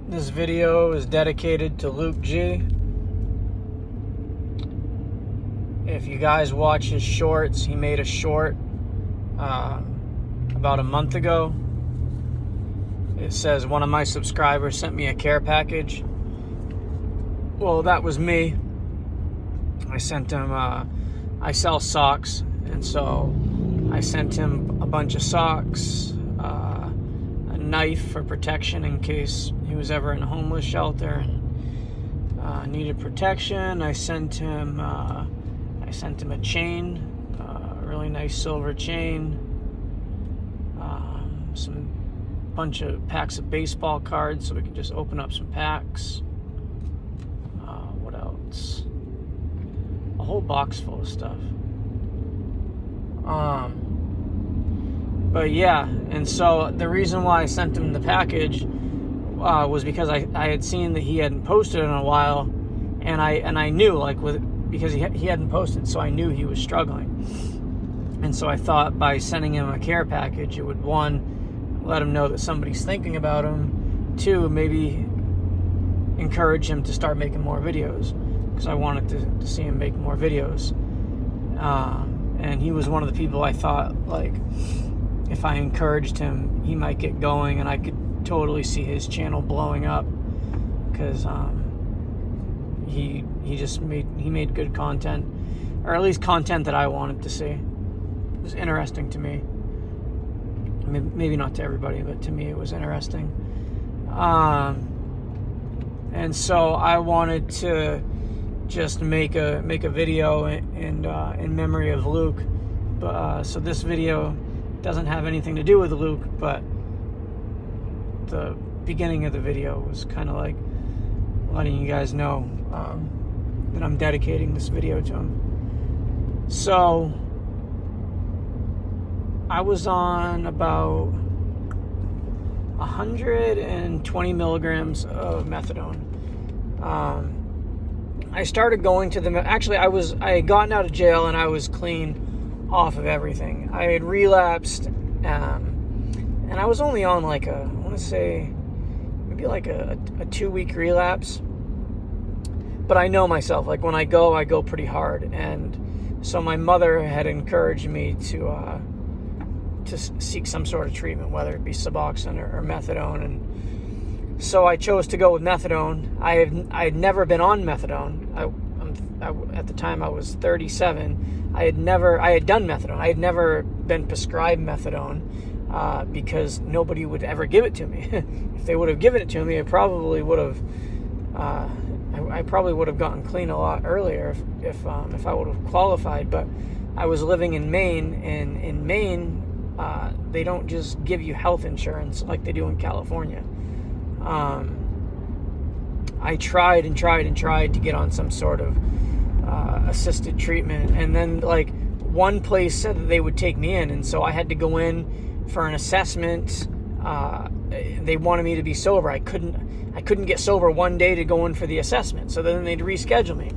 This video is dedicated to Luke G. If you guys watch his shorts, he made a short about a month ago. It says one of my subscribers sent me a care package. Well, that was me. I sent him, I sell socks, and so I sent him a bunch of socks, a knife for protection in case he was ever in a homeless shelter and needed protection. I sent him a chain, a really nice silver chain, some bunch of packs of baseball cards so we can just open up some packs. What else? A whole box full of stuff. But yeah, and so the reason why I sent him the package was because I had seen that he hadn't posted in a while, and I knew, because he hadn't posted, so I knew he was struggling. And so I thought by sending him a care package, it would, one, let him know that somebody's thinking about him, two, maybe encourage him to start making more videos, because I wanted to see him make more videos. And he was one of the people I thought, if I encouraged him, he might get going, and I could totally see his channel blowing up, because he made good content, or at least content that I wanted to see. It was interesting to me. I mean, maybe not to everybody, but to me it was interesting. And so I wanted to just make a video in memory of Luke. But so this video doesn't have anything to do with Luke, but the beginning of the video was kind of like letting you guys know that I'm dedicating this video to him. So I was on about 120 milligrams of methadone. I started going to I had gotten out of jail and I was clean off of everything. I had relapsed, and I was only on maybe a 2-week relapse. But I know myself, when I go pretty hard. And so my mother had encouraged me to seek some sort of treatment, whether it be suboxone or methadone. And so I chose to go with methadone. I had never been on methadone. At the time I was 37. I had done methadone. I had never been prescribed methadone because nobody would ever give it to me. If they would have given it to me, I probably would have gotten clean a lot earlier if I would have qualified. But I was living in Maine, and in Maine, they don't just give you health insurance like they do in California. I tried to get on some sort of assisted treatment, and then one place said that they would take me in, and so I had to go in for an assessment. They wanted me to be sober. I couldn't get sober one day to go in for the assessment, so then they'd reschedule me.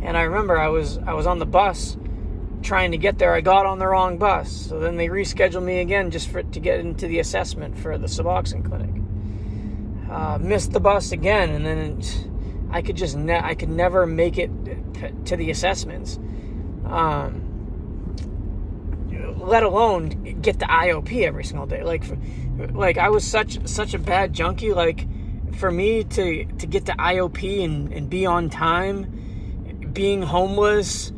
And I remember I was on the bus trying to get there. I got on the wrong bus, so then they rescheduled me again just to get into the assessment for the suboxone clinic. Missed the bus again, and then I could never make it to the assessments, let alone get the IOP every single day. I was such a bad junkie. For me to get the IOP and be on time, being homeless,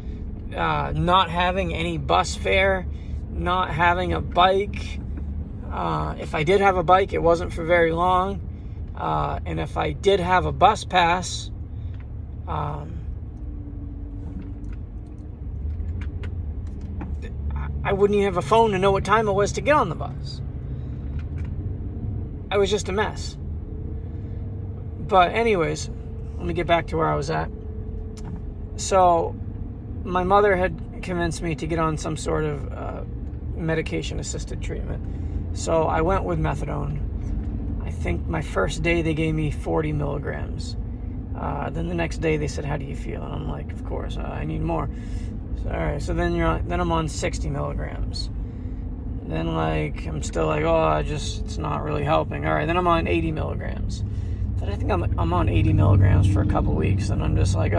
not having any bus fare, not having a bike. If I did have a bike, it wasn't for very long. And if I did have a bus pass, I wouldn't even have a phone to know what time it was to get on the bus. I was just a mess. But anyways, let me get back to where I was at. So my mother had convinced me to get on some sort of medication-assisted treatment. So I went with methadone. I think my first day they gave me 40 milligrams. Then the next day they said, "How do you feel?" And I'm like, "Of course, I need more." So, all right. So then I'm on 60 milligrams. Then I'm still it's not really helping. All right. Then I'm on 80 milligrams. I think I'm on 80 milligrams for a couple weeks, and I'm just like,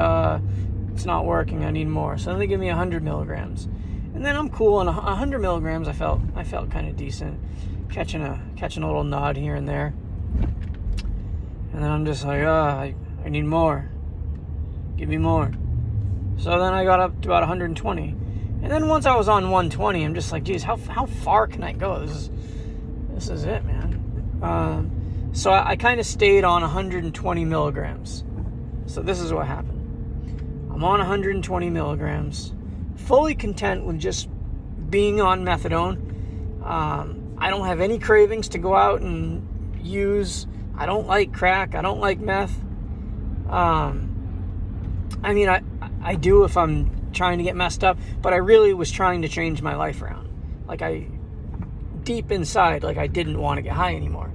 it's not working. I need more. So then they give me 100 milligrams, and then I'm cool. On 100 milligrams, I felt kind of decent, catching a little nod here and there. And then I'm just like, I need more. Give me more. So then I got up to about 120, and then once I was on 120, I'm just like, geez, how far can I go? This is it, man. So I kind of stayed on 120 milligrams. So this is what happened. I'm on 120 milligrams, fully content with just being on methadone. I don't have any cravings to go out and use. I don't like crack. I don't like meth. I mean, I do if I'm trying to get messed up, but I really was trying to change my life around. Like, deep inside, like, I didn't want to get high anymore.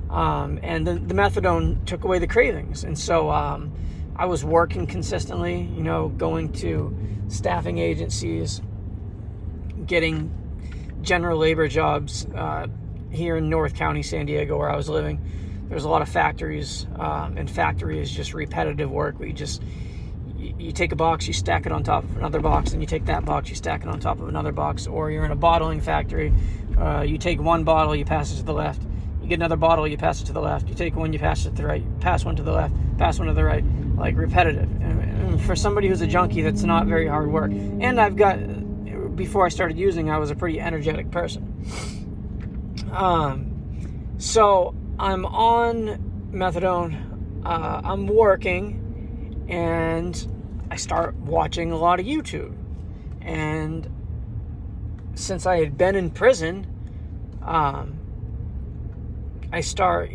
And the methadone took away the cravings. And so I was working consistently, going to staffing agencies, getting general labor jobs here in North County, San Diego, where I was living. There's a lot of factories, and factory is just repetitive work. You take a box, you stack it on top of another box, and you take that box, you stack it on top of another box. Or you're in a bottling factory, you take one bottle, you pass it to the left. You get another bottle, you pass it to the left. You take one, you pass it to the right. You pass one to the left, pass one to the right. Like, repetitive. And for somebody who's a junkie, that's not very hard work. And before I started using, I was a pretty energetic person. So I'm on methadone. I'm working, and I start watching a lot of YouTube. And since I had been in prison, I start,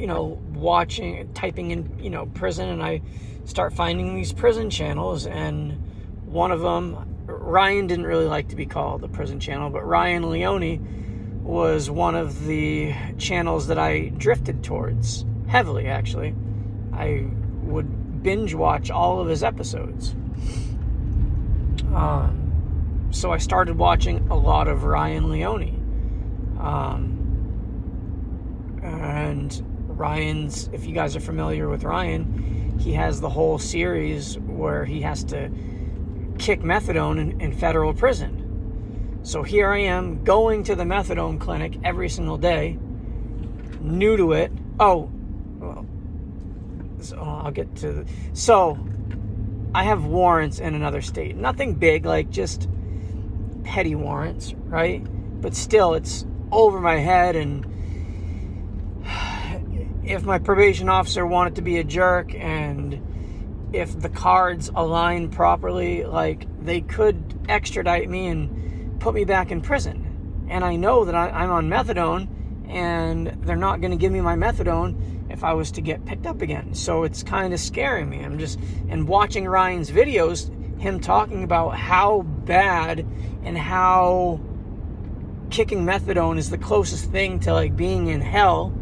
typing in, prison, and I start finding these prison channels. And one of them, Ryan didn't really like to be called the prison channel, but Ryan Leone was one of the channels that I drifted towards heavily, actually. I would binge watch all of his episodes. So I started watching a lot of Ryan Leone. And Ryan's, if you guys are familiar with Ryan, he has the whole series where he has to kick methadone in federal prison. So here I am going to the methadone clinic every single day, new to it. So I have warrants in another state. Nothing big, like just petty warrants, right? But still, it's over my head, and if my probation officer wanted to be a jerk, and if the cards align properly, like, they could extradite me and put me back in prison. And I know that I'm on methadone, and they're not going to give me my methadone if I was to get picked up again. So it's kind of scaring me. And watching Ryan's videos, him talking about how bad and how kicking methadone is the closest thing to, like, being in hell,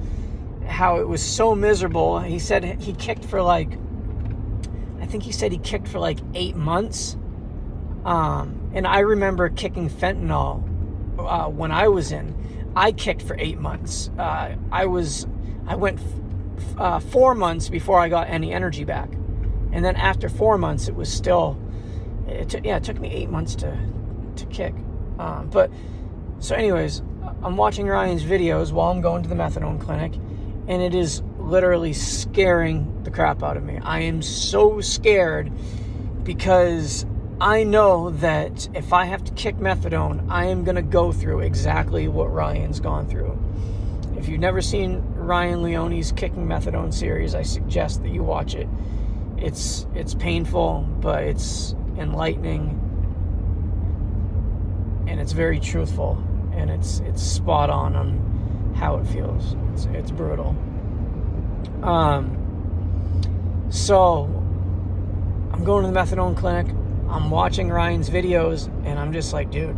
how it was so miserable. He said he kicked for like 8 months. And I remember kicking fentanyl when I was in. I kicked for 8 months. I went 4 months before I got any energy back. And then after 4 months, it was still, it took me 8 months to kick. So anyways, I'm watching Ryan's videos while I'm going to the methadone clinic, and it is literally scaring the crap out of me. I am so scared because I know that if I have to kick methadone, I am going to go through exactly what Ryan's gone through. If you've never seen Ryan Leone's Kicking Methadone series, I suggest that you watch it. It's painful, but it's enlightening, and it's very truthful, and it's spot on how it feels. It's brutal. So I'm going to the methadone clinic. I'm watching Ryan's videos, and I'm just like, dude,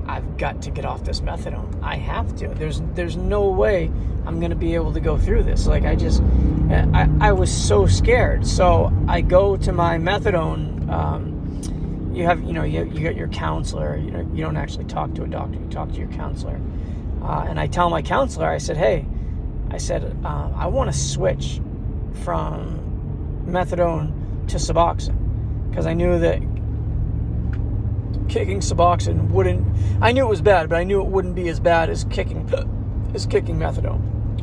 I've got to get off this methadone. I have to. There's no way I'm going to be able to go through this. Like, I was so scared. So I go to my methadone. You got your counselor. You don't actually talk to a doctor. You talk to your counselor. And I tell my counselor, I said, I want to switch methadone to suboxone, because I knew that kicking suboxone wouldn't. I knew it was bad, but I knew it wouldn't be as bad as kicking methadone.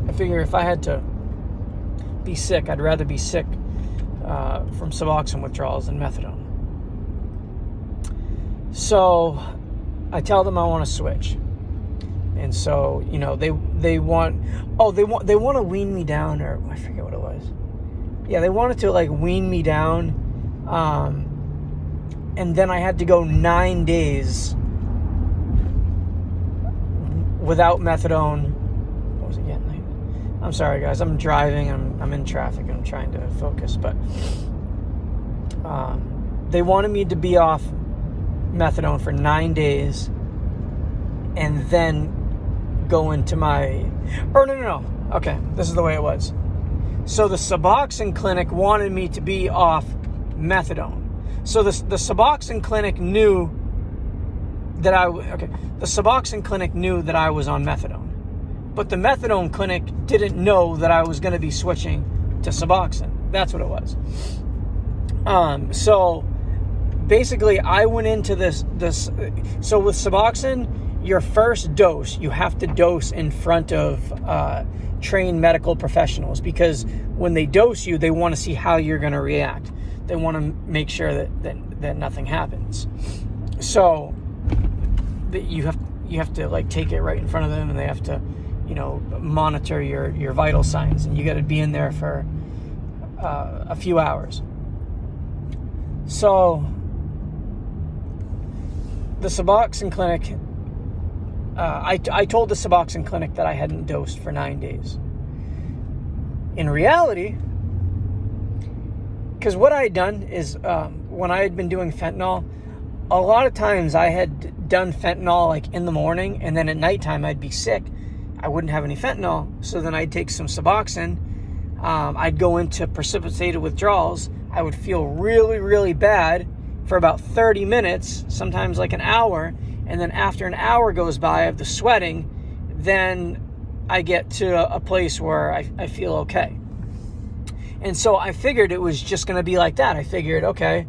I figure if I had to be sick, I'd rather be sick from suboxone withdrawals than methadone. So I tell them I want to switch, and so they want to wean me down, or I forget what it was. Yeah, they wanted to like wean me down, and then I had to go 9 days without methadone. What was it again? I'm sorry, guys. I'm driving. I'm in traffic. I'm trying to focus, but they wanted me to be off methadone for 9 days, and then go into my. Or no. Okay, this is the way it was. So the Suboxone clinic wanted me to be off methadone. So the Suboxone clinic knew that the Suboxone clinic knew that I was on methadone. But the methadone clinic didn't know that I was going to be switching to Suboxone. That's what it was. So basically I went into this. So with Suboxone, your first dose, you have to dose in front of trained medical professionals, because when they dose you, they want to see how you're going to react. They want to make sure that nothing happens. So you have to like take it right in front of them, and they have to monitor your vital signs, and you got to be in there for a few hours. So the Suboxone clinic, I told the Suboxone clinic that I hadn't dosed for 9 days. In reality, because what I had done is when I had been doing fentanyl, a lot of times I had done fentanyl like in the morning, and then at nighttime I'd be sick. I wouldn't have any fentanyl, so then I'd take some Suboxone. I'd go into precipitated withdrawals. I would feel really, really bad for about 30 minutes, sometimes like an hour, and then after an hour goes by of the sweating, then I get to a place where I feel okay. And so I figured it was just going to be like that. I figured, okay,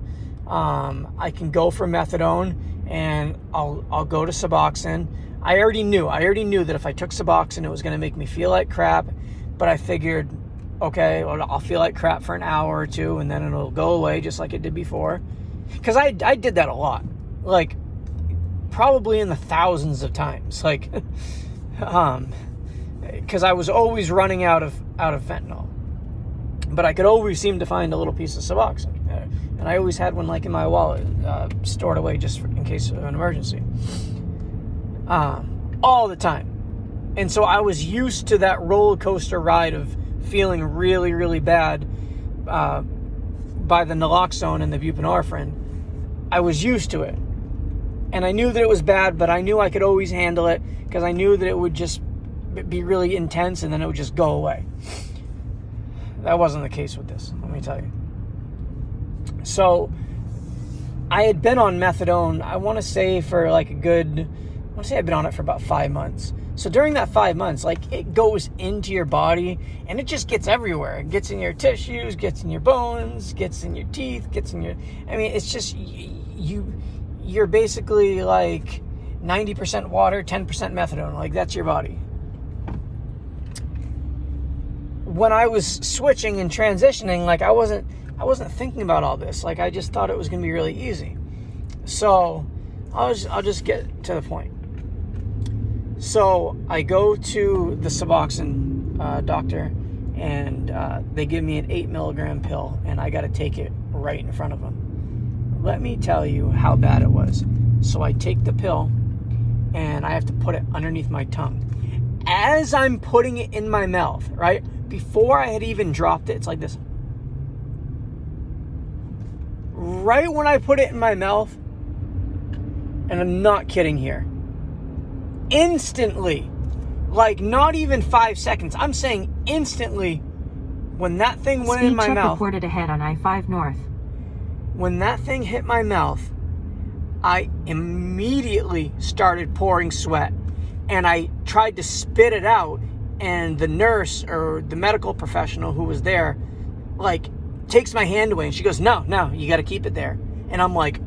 I can go for methadone, and I'll go to Suboxone. I already knew that if I took Suboxone, it was going to make me feel like crap. But I figured, okay, well, I'll feel like crap for an hour or two, and then it'll go away just like it did before. Because I did that a lot, like probably in the thousands of times, like, because I was always running out of fentanyl, but I could always seem to find a little piece of Suboxone, and I always had one like in my wallet, stored away just in case of an emergency. All the time. And so I was used to that roller coaster ride of feeling really, really bad by the naloxone and the buprenorphine. I was used to it. And I knew that it was bad, but I knew I could always handle it, because I knew that it would just be really intense and then it would just go away. That wasn't the case with this, let me tell you. So I had been on methadone, I want to say for like I'd been on it for about 5 months. So during that 5 months, like, it goes into your body and it just gets everywhere. It gets in your tissues, gets in your bones, gets in your teeth, it's just, you're basically like 90% water, 10% methadone. Like, that's your body. When I was switching and transitioning, like, I wasn't thinking about all this. Like, I just thought it was going to be really easy. So I'll just get to the point. So I go to the Suboxone doctor, and they give me an 8 milligram pill, and I got to take it right in front of them. Let me tell you how bad it was. So I take the pill, and I have to put it underneath my tongue. As I'm putting it in my mouth, right? Before I had even dropped it, it's like this. Right when I put it in my mouth, and I'm not kidding here, instantly, like not even 5 seconds, I'm saying instantly, when that thing went in my mouth, reported ahead on I-5 North. When that thing hit my mouth, I immediately started pouring sweat, and I tried to spit it out, and the nurse or the medical professional who was there like, takes my hand away, and she goes, no, you got to keep it there. And I'm like,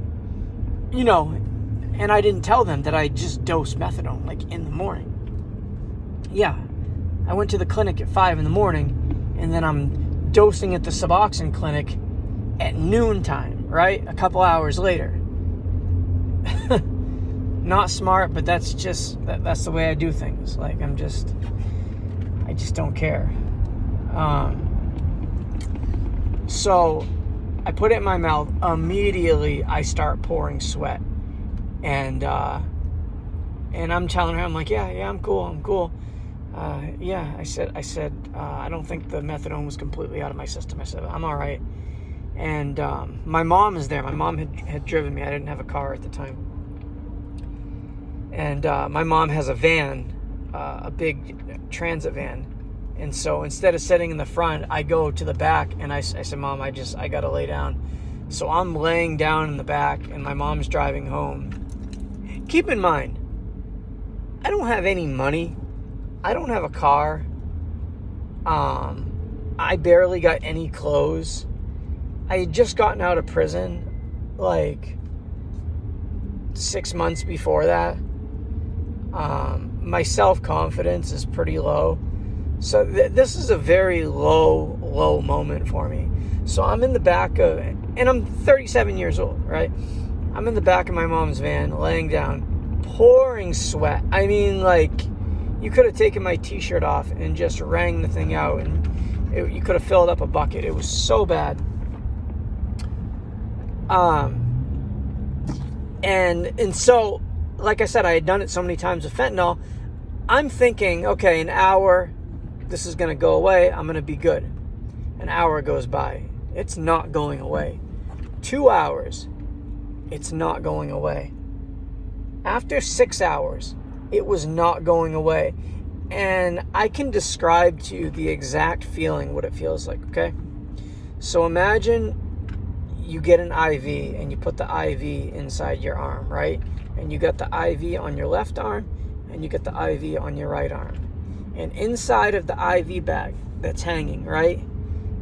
and I didn't tell them that I just dosed methadone, like, in the morning. Yeah, I went to the clinic at 5 in the morning, and then I'm dosing at the suboxone clinic at noontime, right? A couple hours later. Not smart, but that's the way I do things. Like, I just don't care. So I put it in my mouth. Immediately I start pouring sweat. And I'm telling her, I'm like, yeah, I'm cool. I said, I don't think the methadone was completely out of my system. I said, I'm all right. And my mom is there. My mom had driven me. I didn't have a car at the time. And my mom has a van, a big transit van. And so instead of sitting in the front, I go to the back, and I said, Mom, I got to lay down. So I'm laying down in the back, and my mom's driving home. Keep in mind, I don't have any money. I don't have a car. I barely got any clothes. I had just gotten out of prison, like, 6 months before that. My self-confidence is pretty low. So this is a very low moment for me. So I'm in the back of, and I'm 37 years old, right? I'm in the back of my mom's van, laying down, pouring sweat. I mean, like, you could have taken my t-shirt off and just wrung the thing out, and you could have filled up a bucket. It was so bad. And so, like I said, I had done it so many times with fentanyl. I'm thinking, okay, an hour, this is going to go away. I'm going to be good. An hour goes by. It's not going away. 2 hours. It's not going away. After 6 hours, it was not going away. And I can describe to you the exact feeling, what it feels like, okay? So imagine you get an IV and you put the IV inside your arm, right? And you got the IV on your left arm and you got the IV on your right arm. And inside of the IV bag that's hanging, right,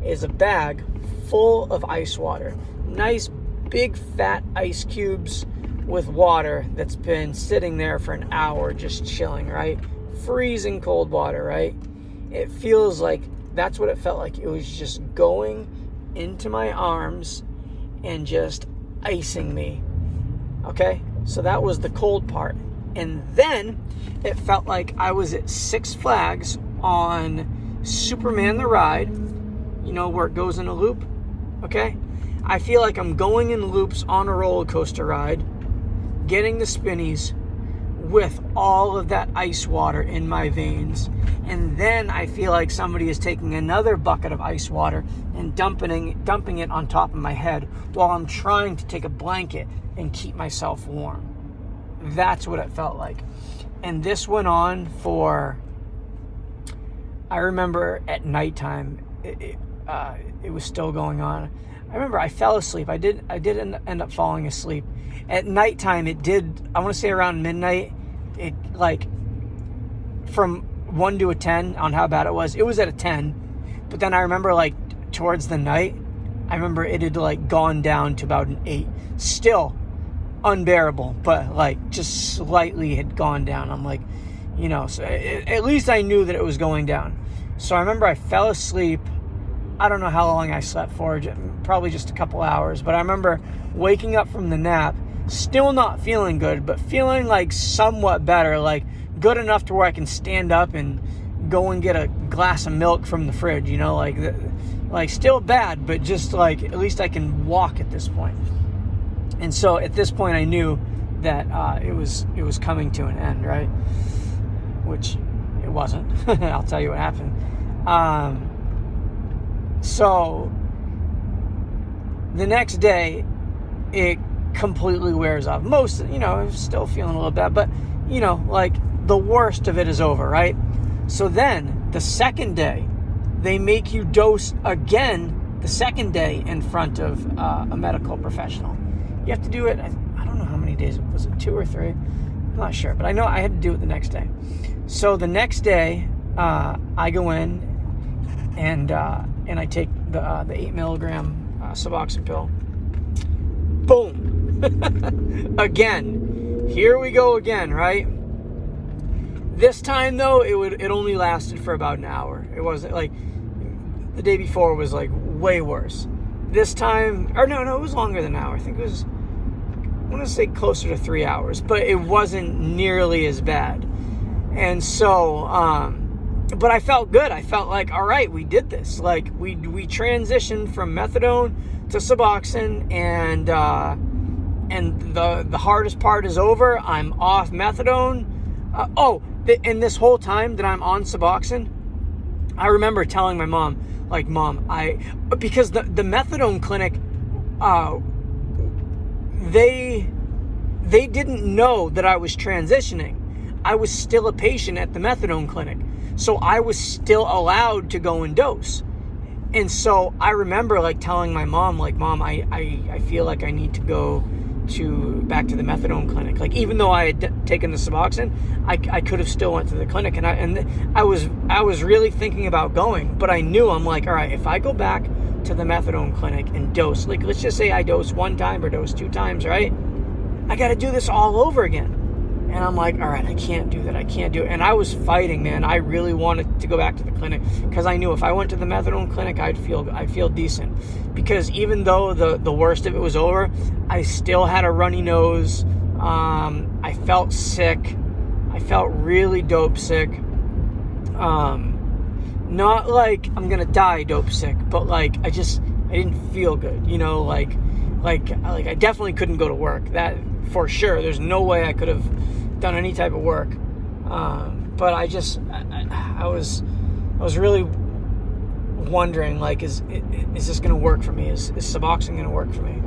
is a bag full of ice water. Nice big fat ice cubes with water that's been sitting there for an hour just chilling, right? Freezing cold water, right? It feels like that's what it felt like. It was just going into my arms and just icing me. Okay? So that was the cold part. And then it felt like I was at Six Flags on Superman the Ride, you know, where it goes in a loop. Okay? I feel like I'm going in loops on a roller coaster ride, getting the spinnies with all of that ice water in my veins. And then I feel like somebody is taking another bucket of ice water and dumping it on top of my head while I'm trying to take a blanket and keep myself warm. That's what it felt like. And this went on for, I remember at nighttime, it was still going on. I remember I fell asleep. I did end up falling asleep. At nighttime, it did, I want to say around midnight, it, like, from 1 to a 10 on how bad it was at a 10. But then I remember, like, towards the night, I remember it had, like, gone down to about an 8. Still unbearable, but, like, just slightly had gone down. I'm like, you know, so at least I knew that it was going down. So I remember I fell asleep. I don't know how long I slept for, probably just a couple hours. But I remember waking up from the nap, still not feeling good, but feeling like somewhat better, like good enough to where I can stand up and go and get a glass of milk from the fridge, you know, like still bad, but just like at least I can walk at this point. And so at this point I knew that it was coming to an end, right? Which it wasn't. I'll tell you what happened. So the next day it completely wears off. Most, you know, I'm still feeling a little bad, but you know, like the worst of it is over, right? So then the second day they make you dose again the second day in front of a medical professional. You have to do it, I don't know how many days, was it 2 or 3? I'm not sure, but I know I had to do it the next day. So the next day, I go in, and I take the 8 milligram suboxone pill. Boom. Again. Here we go again, right? This time though, it only lasted for about an hour. It wasn't like the day before was like way worse. This time, or no, it was longer than an hour. I think it was, I want to say closer to 3 hours, but it wasn't nearly as bad. And so, but I felt good. I felt like, all right, we did this. Like we transitioned from methadone to suboxone, and the hardest part is over. I'm off methadone. And this whole time that I'm on suboxone, I remember telling my mom, like, Mom, because the methadone clinic, they didn't know that I was transitioning. I was still a patient at the methadone clinic, so I was still allowed to go and dose. And so I remember like telling my mom, like, Mom, I feel like I need to go back to the methadone clinic. Like, even though I had taken the suboxone, I could have still went to the clinic, and I was really thinking about going, but I knew, I'm like, all right, if I go back to the methadone clinic and dose, like, let's just say I dose 1 time or dose 2 times, right? I got to do this all over again. And I'm like, all right, I can't do that. I can't do it. And I was fighting, man. I really wanted to go back to the clinic because I knew if I went to the methadone clinic, I'd feel decent. Because even though the worst of it was over, I still had a runny nose. I felt sick. I felt really dope sick. Not like I'm gonna die dope sick, but like I didn't feel good. You know, like I definitely couldn't go to work. That for sure. There's no way I could have done any type of work. But I was really wondering, like, is this going to work for me? Is suboxone going to work for me?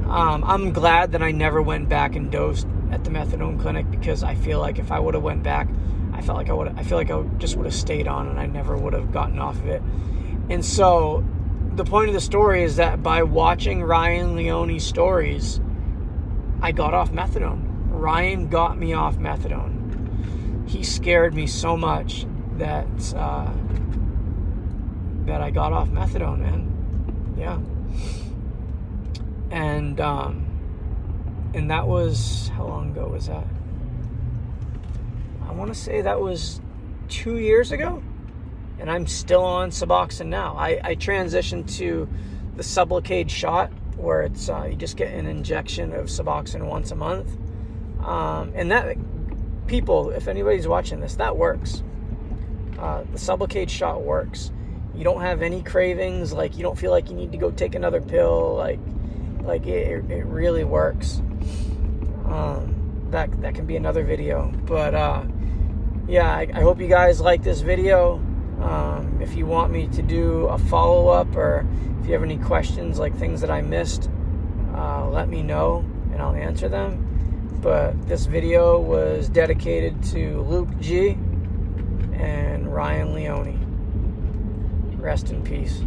I'm glad that I never went back and dosed at the methadone clinic, because I feel like if I would have went back, I feel like I just would have stayed on, and I never would have gotten off of it. And so the point of the story is that by watching Ryan Leone's stories, I got off methadone. Ryan got me off methadone. He scared me so much that I got off methadone, man. Yeah. And that was, how long ago was that? I want to say that was 2 years ago, and I'm still on suboxone now. I transitioned to the Sublocade shot, where it's you just get an injection of suboxone once a month, and that, people, if anybody's watching this, that works. The Sublocade shot works. You don't have any cravings. Like, you don't feel like you need to go take another pill. Like it really works. That can be another video, but yeah, I hope you guys like this video. If you want me to do a follow-up, or if you have any questions, like things that I missed, let me know and I'll answer them. But this video was dedicated to Luke G and Ryan Leone. Rest in peace.